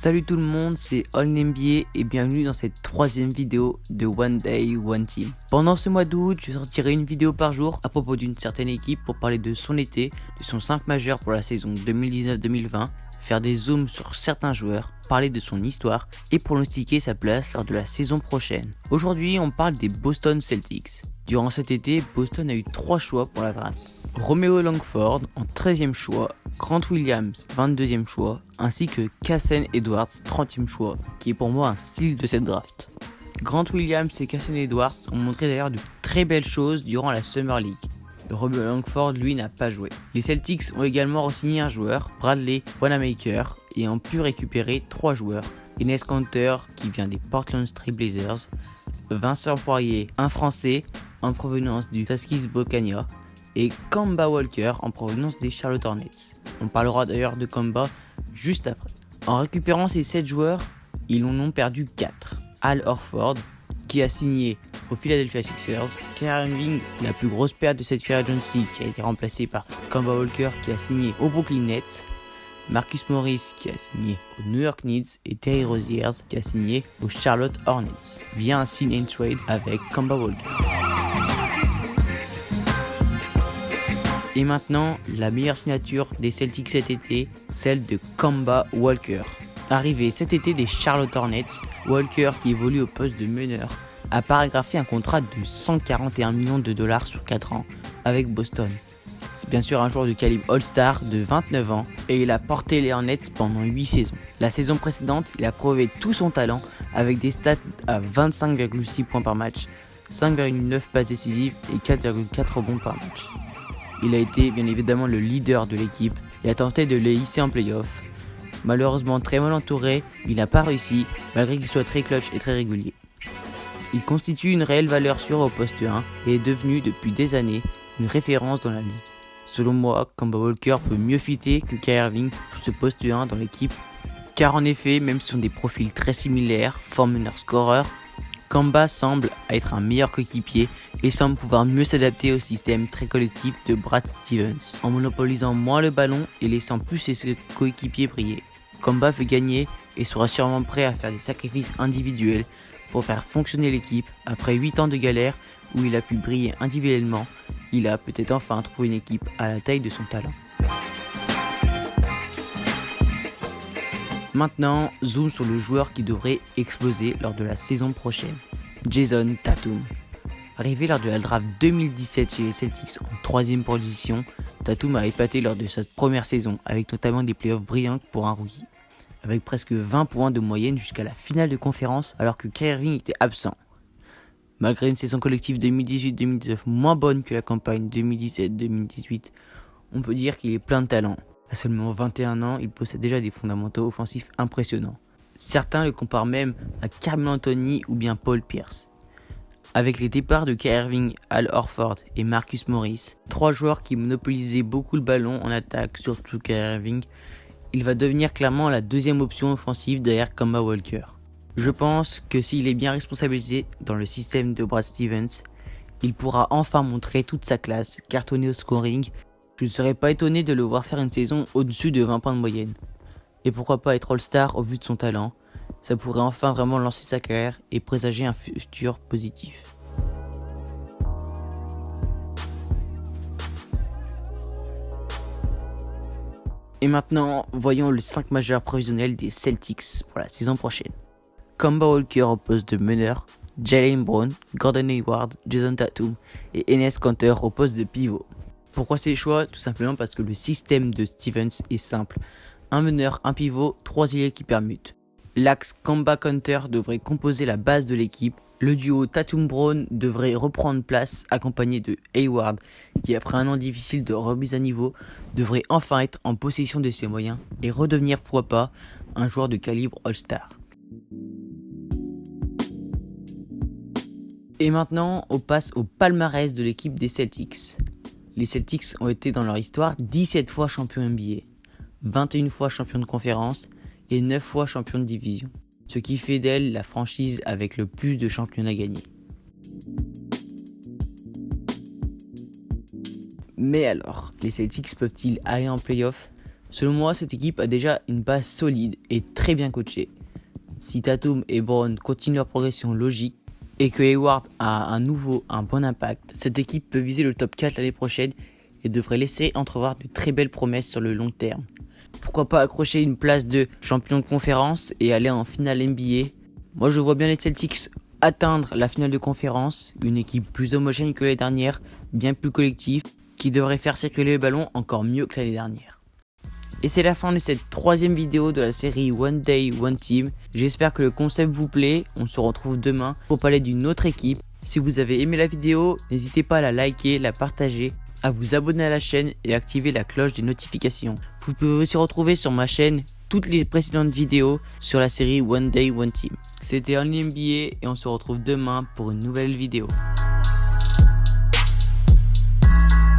Salut tout le monde, c'est All NBA et bienvenue dans cette troisième vidéo de One Day, One Team. Pendant ce mois d'août, je sortirai une vidéo par jour à propos d'une certaine équipe pour parler de son été, de son 5 majeur pour la saison 2019-2020, faire des zooms sur certains joueurs, parler de son histoire et pronostiquer sa place lors de la saison prochaine. Aujourd'hui, on parle des Boston Celtics. Durant cet été, Boston a eu 3 choix pour la draft. Romeo Langford en 13e choix, Grant Williams 22e choix, ainsi que Kasen Edwards 30e choix, qui est pour moi un style de cette draft. Grant Williams et Kasen Edwards ont montré d'ailleurs de très belles choses durant la Summer League. Romeo Langford, lui, n'a pas joué. Les Celtics ont également re-signé un joueur, Bradley Wanamaker, et ont pu récupérer 3 joueurs. Enes Kanter, qui vient des Portland Trail Blazers, Vincent Poirier, un Français, en provenance du Saskis Bocania, et Kemba Walker en provenance des Charlotte Hornets. On parlera d'ailleurs de Kemba juste après. En récupérant ces 7 joueurs, ils en ont perdu 4. Al Horford, qui a signé aux Philadelphia Sixers, Kyrie Irving, la plus grosse perte de cette free agency, qui a été remplacée par Kemba Walker, qui a signé aux Brooklyn Nets, Marcus Morris, qui a signé aux New York Knicks, et Terry Rozier, qui a signé aux Charlotte Hornets, via un sign and trade avec Kemba Walker. Et maintenant, la meilleure signature des Celtics cet été, celle de Kemba Walker. Arrivé cet été des Charlotte Hornets, Walker, qui évolue au poste de meneur, a paragraphié un contrat de 141 millions de dollars sur 4 ans avec Boston. C'est bien sûr un joueur de calibre All-Star de 29 ans et il a porté les Hornets pendant 8 saisons. La saison précédente, il a prouvé tout son talent avec des stats à 25,6 points par match, 5,9 passes décisives et 4,4 rebonds par match. Il a été bien évidemment le leader de l'équipe et a tenté de les hisser en playoff. Malheureusement très mal entouré, il n'a pas réussi malgré qu'il soit très clutch et très régulier. Il constitue une réelle valeur sûre au poste 1 et est devenu depuis des années une référence dans la ligue. Selon moi, Kemba Walker peut mieux fitter que Kyrie Irving pour ce poste 1 dans l'équipe, car en effet, même si ce sont des profils très similaires, fort meneur-scoreur, Kemba semble être un meilleur coéquipier et semble pouvoir mieux s'adapter au système très collectif de Brad Stevens, en monopolisant moins le ballon et laissant plus ses coéquipiers briller. Kemba veut gagner et sera sûrement prêt à faire des sacrifices individuels pour faire fonctionner l'équipe. Après 8 ans de galère où il a pu briller individuellement, il a peut-être enfin trouvé une équipe à la taille de son talent. Maintenant, zoom sur le joueur qui devrait exploser lors de la saison prochaine, Jason Tatum. Arrivé lors de la draft 2017 chez les Celtics en 3ème position, Tatum a épaté lors de sa première saison avec notamment des playoffs brillants pour un rookie, avec presque 20 points de moyenne jusqu'à la finale de conférence alors que Kyrie Irving était absent. Malgré une saison collective 2018-2019 moins bonne que la campagne 2017-2018, on peut dire qu'il est plein de talent. À seulement 21 ans, il possède déjà des fondamentaux offensifs impressionnants. Certains le comparent même à Carmelo Anthony ou bien Paul Pierce. Avec les départs de Kyrie Irving, Al Horford et Marcus Morris, 3 joueurs qui monopolisaient beaucoup le ballon en attaque, surtout Kyrie Irving, il va devenir clairement la deuxième option offensive derrière Kemba Walker. Je pense que s'il est bien responsabilisé dans le système de Brad Stevens, il pourra enfin montrer toute sa classe, cartonner au scoring. Je ne serais pas étonné de le voir faire une saison au-dessus de 20 points de moyenne. Et pourquoi pas être All-Star au vu de son talent, ça pourrait enfin vraiment lancer sa carrière et présager un futur positif. Et maintenant, voyons le 5 majeur prévisionnel des Celtics pour la saison prochaine. Kemba Walker au poste de meneur, Jaylen Brown, Gordon Hayward, Jason Tatum et Enes Kanter au poste de pivot. Pourquoi ces choix ? Tout simplement parce que le système de Stevens est simple. Un meneur, un pivot, 3 ailiers qui permutent. L'axe Kemba-Kanter devrait composer la base de l'équipe. Le duo Tatum-Brown devrait reprendre place, accompagné de Hayward, qui après un an difficile de remise à niveau, devrait enfin être en possession de ses moyens et redevenir, pourquoi pas, un joueur de calibre All-Star. Et maintenant, on passe au palmarès de l'équipe des Celtics. Les Celtics ont été dans leur histoire 17 fois champions NBA, 21 fois champions de conférence et 9 fois champions de division, ce qui fait d'elle la franchise avec le plus de championnats gagnés. Mais alors, les Celtics peuvent-ils aller en playoff ? Selon moi, cette équipe a déjà une base solide et très bien coachée. Si Tatum et Brown continuent leur progression logique et que Hayward a un bon impact, cette équipe peut viser le top 4 l'année prochaine et devrait laisser entrevoir de très belles promesses sur le long terme. Pourquoi pas accrocher une place de champion de conférence et aller en finale NBA? Moi je vois bien les Celtics atteindre la finale de conférence, une équipe plus homogène que l'année dernière, bien plus collective, qui devrait faire circuler le ballon encore mieux que l'année dernière. Et c'est la fin de cette 3e vidéo de la série One Day, One Team. J'espère que le concept vous plaît. On se retrouve demain pour parler d'une autre équipe. Si vous avez aimé la vidéo, n'hésitez pas à la liker, la partager, à vous abonner à la chaîne et activer la cloche des notifications. Vous pouvez aussi retrouver sur ma chaîne toutes les précédentes vidéos sur la série One Day, One Team. C'était Only NBA et on se retrouve demain pour une nouvelle vidéo.